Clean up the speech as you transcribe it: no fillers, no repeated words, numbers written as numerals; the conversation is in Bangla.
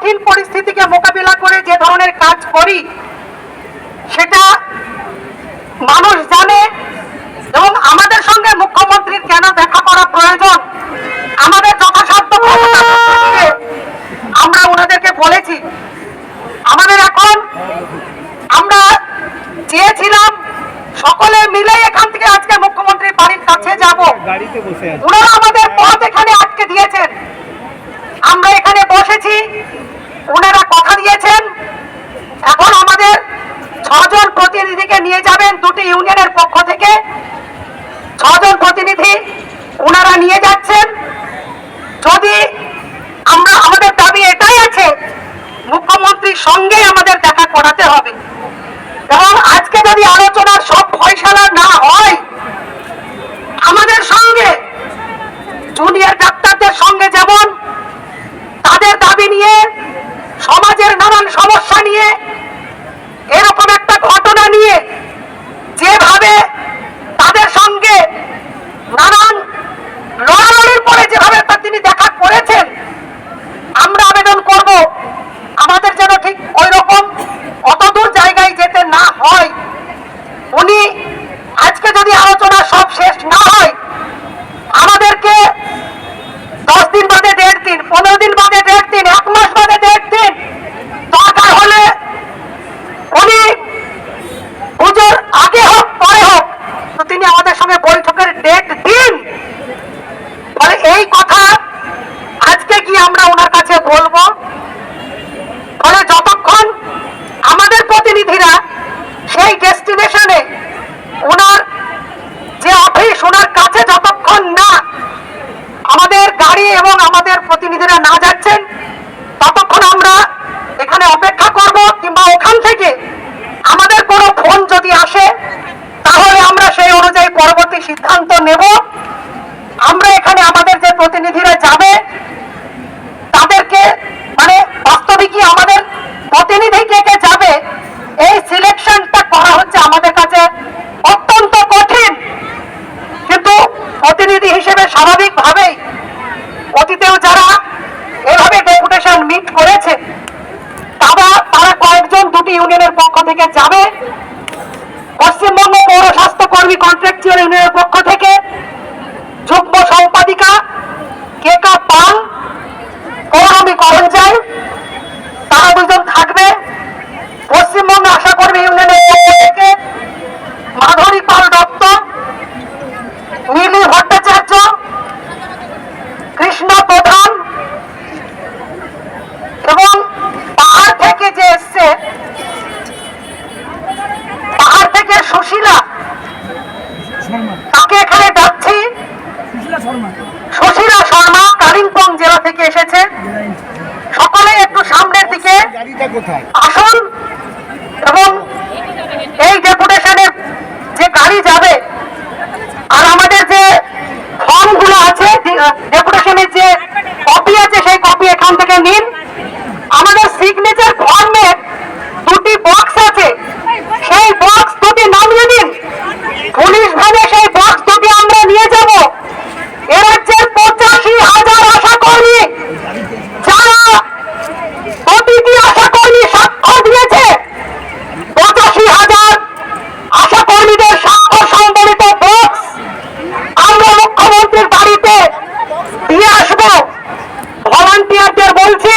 কঠিন পরিস্থিতিকে মোকাবিলা করে যে ধরনের কাজ করি সেটা মানুষ জানে। এবং আমাদের সঙ্গে মুখ্যমন্ত্রীর কেন দেখা করা প্রয়োজন, আমাদের যথাসাধ্য আমরা ওনাদেরকে বলেছি। আমাদের এখন আমরা চেয়েছিলাম সকলে মিলে এখান থেকে আজকে মুখ্যমন্ত্রীর বাড়ির কাছে যাব, ওনারা আমাদের পথ এখানে আটকে দিয়েছেন। আমরা এখানে বসেছি, ওনারা কথা দিয়েছেন। এখন আমাদের 6 জন প্রতিনিধিকে নিয়ে যাবেন দুটি ইউনিয়নের পক্ষ থেকে। 6 জন প্রতিনিধি ওনারা নিয়ে যাচ্ছেন। যদি আমাদের দাবি এটাই আছে, মুখ্যমন্ত্রীর সঙ্গে আমাদের দেখা করাতে হবে। এবং আজকে যদি আলোচনার সব ফয়সালা না হয়, আমাদের সঙ্গে জুনিয়র ডাক্তারদের সঙ্গে যেমন তাদের দাবি নিয়ে, সমাজের নানান সমস্যা নিয়ে, এরকম একটা ঘটনা নিয়ে যেভাবে তাদের সঙ্গে নানান লড়ালড়ির পরে যেভাবে তিনি দেখা করেছেন, আমরা আবেদন করব আমাদের যেন ঠিক ওই রকম অতদূর জায়গায় যেতে না হয়। উনি আজকে যদি আলোচনা সব শেষ না হয়, আমাদেরকে 10 দিন বাদে 1.5 দিন, 15 দিন বাদে 1.5 দিন, 1 মাস বাদে 1.5 দিন, দরকার হলে উনি পুজোর আগে হোক পরে হোক, তো তিনি আমাদের সঙ্গে বৈঠকের ডেট দিন। ফলে এই কথা আজকে কি আমরা ওনার কাছে বলবো। ফলে যতক্ষণ আমাদের প্রতিনিধিরা সেই ডেস্টিনেশনে, ওনার যে অফিস, ওনার কাছে যতক্ষণ না আমাদের গাড়ি এবং আমাদের প্রতিনিধিরা না যাচ্ছেন, ততক্ষণ আমরা এখানে অপেক্ষা করব। কিংবা ওখান থেকে আমাদের কোনো ফোন যদি আসে, তাহলে আমরা সেই অনুযায়ী পরবর্তী সিদ্ধান্ত নেব। আমরা এখানে আমাদের যে প্রতিনিধিরা যাবে তাদেরকে, মানে বাস্তবিকই আমাদের প্রতিনিধি কে কে যাবে, এই সিলেকশনটা করা হচ্ছে আমাদের কাছে অত্যন্ত কঠিন। কিন্তু প্রতিনিধি হিসেবে স্বাভাবিকভাবেই অতীতেও যারা এভাবে ডেপুটেশন মিট করেছে, তারা কয়েকজন দুটি ইউনিয়নের পক্ষ থেকে যাবে। পশ্চিমবঙ্গ পৌর স্বাস্থ্য কর্মী কন্ট্রাকচুয়াল ইউনিয়নের পক্ষ থেকে যুগ্ম সম্পাদিকা কেকা পাল, পৌরমী করঞ্জাই, তারা 2 জন থাকবে। পশ্চিমবঙ্গ আশা কর্মী ইউনিয়নের পক্ষ থেকে মাধুরী পাল দত্ত, নীলি ভট্টাচার্য, কৃষ্ণ প্রধান, এবং পাহাড় থেকে যে এসছে, পাহাড় থেকে সুশীলা, তাকে এখানে ডাকছি। সুশীলা শর্মা কালিম্পং জেলা থেকে এসেছে। সকলে একটু সামনের দিকে আসুন। এবং এই ডেপুটেশনের যে গাড়ি যাবে, আর আমাদের যে ফর্মগুলো আছে, ডেপুটেশনের যে কপি আছে, সেই কপি এখান থেকে নিন। আমাদের সিগনেচার ফর্মের 2টি বক্স আছে, সেই বক্স 2টি নামিয়ে দিন। পুলিশ ভ্যানে সেই বক্স 2টি আমরা নিয়ে যাব। এ রাজ্যের 85,000 আশা কর্মী, যারা প্রতিটি আশা কর্মী স্বাক্ষর দিয়েছে, 85,000 আশা কর্মীদের স্বাক্ষর সম্বলিত বক্স আমরা মুখ্যমন্ত্রীর বাড়িতে দিয়ে আসবো। ভলান্টিয়ারদের বলছি,